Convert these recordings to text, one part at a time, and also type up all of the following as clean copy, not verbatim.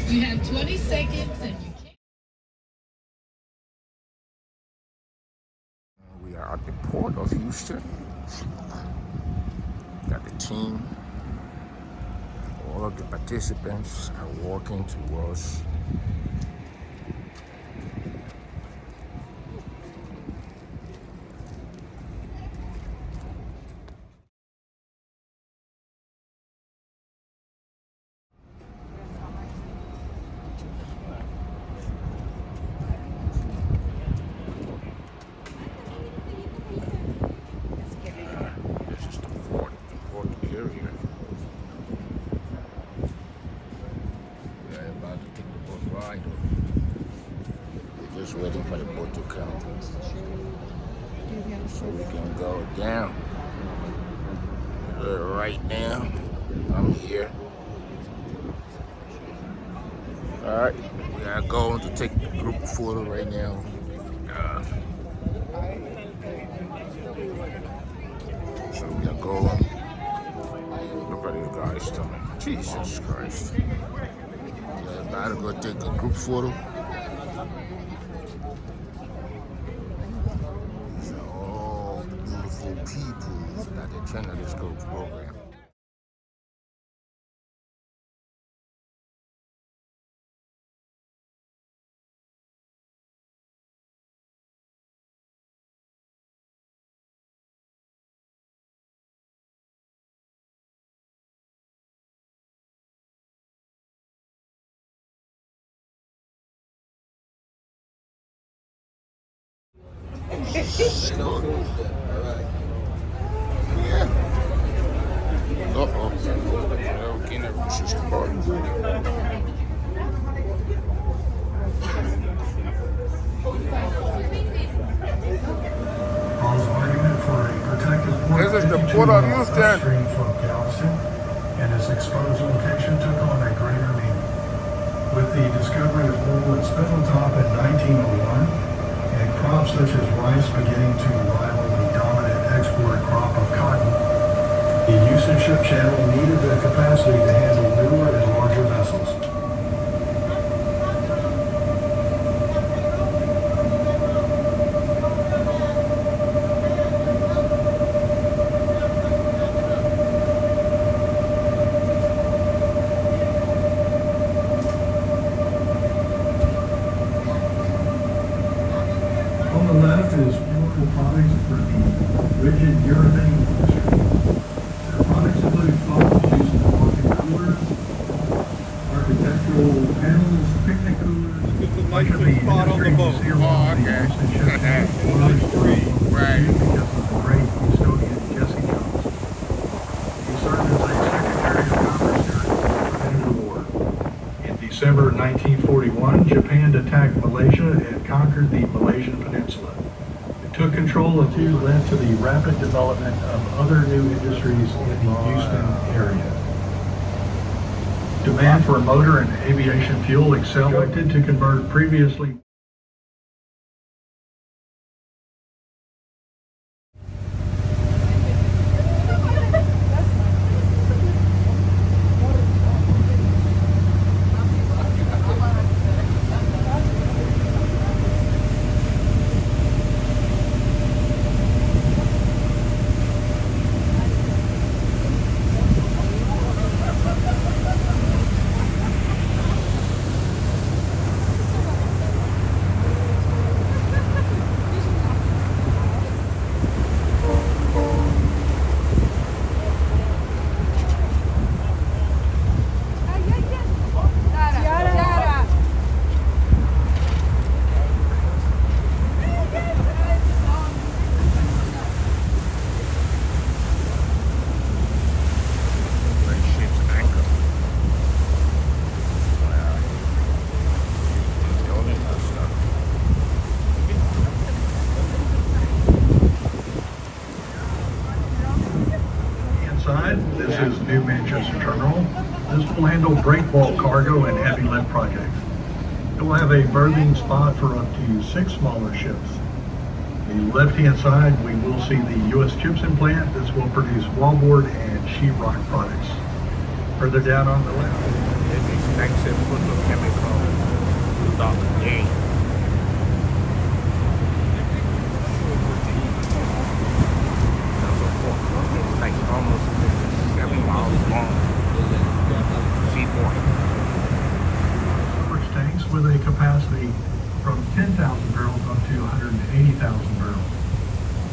You have 20 seconds and you can't. We are at the port of Houston. Got the team. All of the participants are walking towards this is the port area. We're about to take the boat ride. We're just waiting for the boat to come so we can go down. Right now, I'm here. All right, we are going to take the group photo right now. So we are going. Look at these guys coming. Jesus Christ. We're about to go take a group photo. These are all beautiful people that attend this group program. Yeah. Uh-oh. Okay, never pushes the button. This is the port of Houston. From Galveston, and its exposed location took on a greater meaning. With the discovery of oil at Spindletop in 1901, and crops such as rice beginning to rival the dominant export crop of cotton, the Houston Ship Channel needed the capacity to handle newer and larger vessels. On the left is chemical products for the rigid urethane industry. Their products include foams used in walk-in coolers, architectural panels, picnic coolers. It's the Much of nicest the spot on the industry boat. is here on the Houston Ship Channel. Right. Because of the great custodian Jesse Jones. He served as a Secretary of Commerce during the War. In December 1941, Japan attacked Malaysia and conquered the Malaysian Peninsula. It took control of two led to the rapid development of other new industries in the Houston area. Demand for motor and aviation fuel accelerated to convert previously This is New Manchester Terminal. This will handle break bulk cargo and heavy lift projects. It will have a berthing spot for up to 6 smaller ships. The left-hand side, we will see the U.S. gypsum plant. This will produce wallboard and sheetrock products. Further down on the left, exit photochemical dock day. There's a port, like almost 7 miles long seaport. Storage tanks with a capacity from 10,000 barrels up to 180,000 barrels.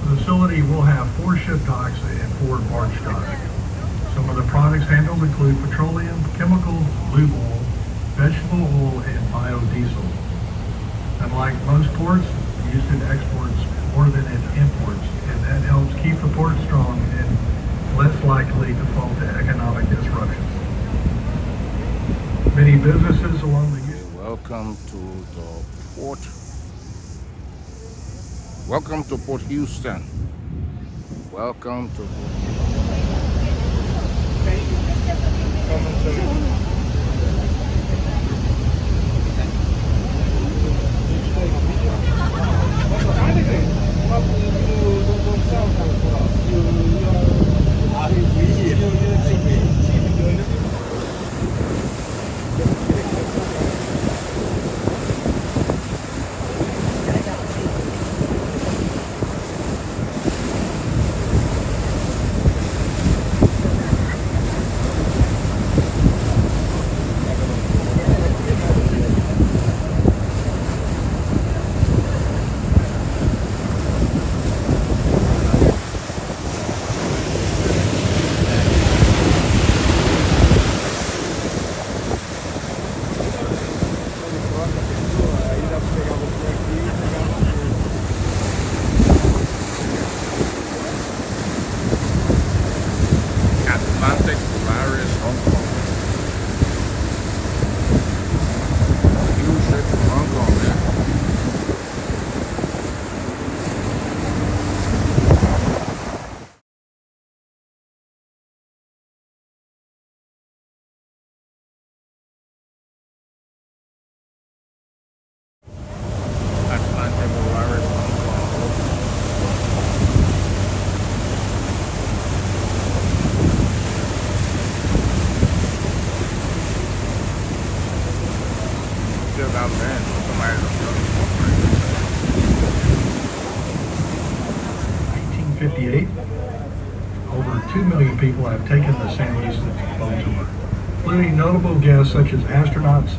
The facility will have 4 ship docks and 4 barge docks. Some of the products handled include petroleum, chemicals, lube oil, vegetable oil, and biodiesel. Unlike most ports, Houston exports more than it imports, and that helps keep the port strong and less likely to fall to economic disruptions. Many businesses along the Welcome to the port. Welcome to Port Houston. Welcome to Port Atlantic Polaris Hong Kong. Huge ship from Hong Kong, man. Atlantic Polaris Hong Kong. Still got land for somebody to build. 1958, over 2 million people have taken the San Luis boat tour, including notable guests such as astronauts,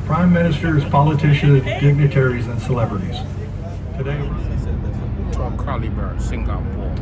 prime ministers, politicians, dignitaries, and celebrities. Today, Top caliber Singapore.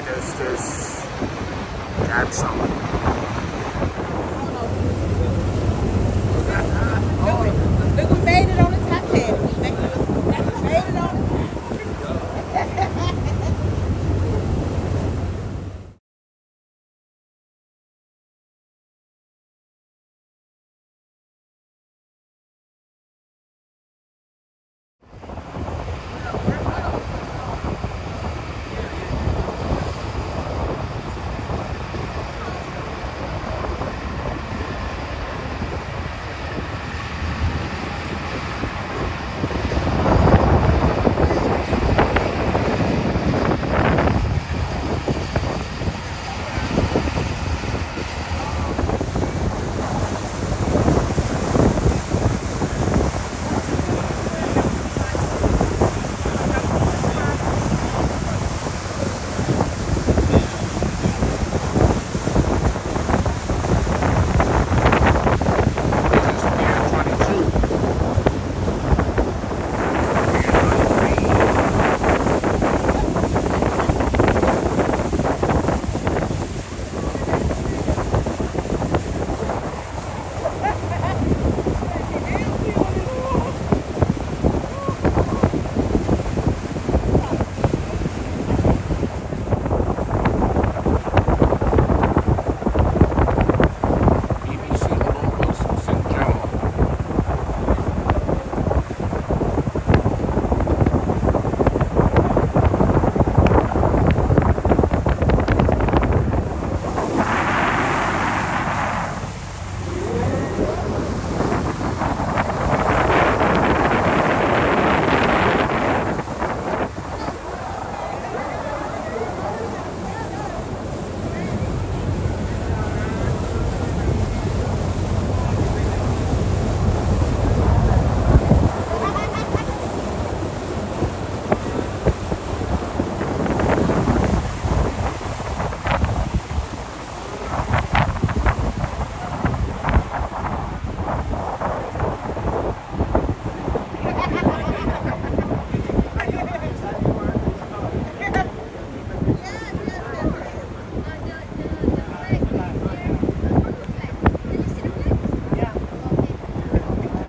canisters, got some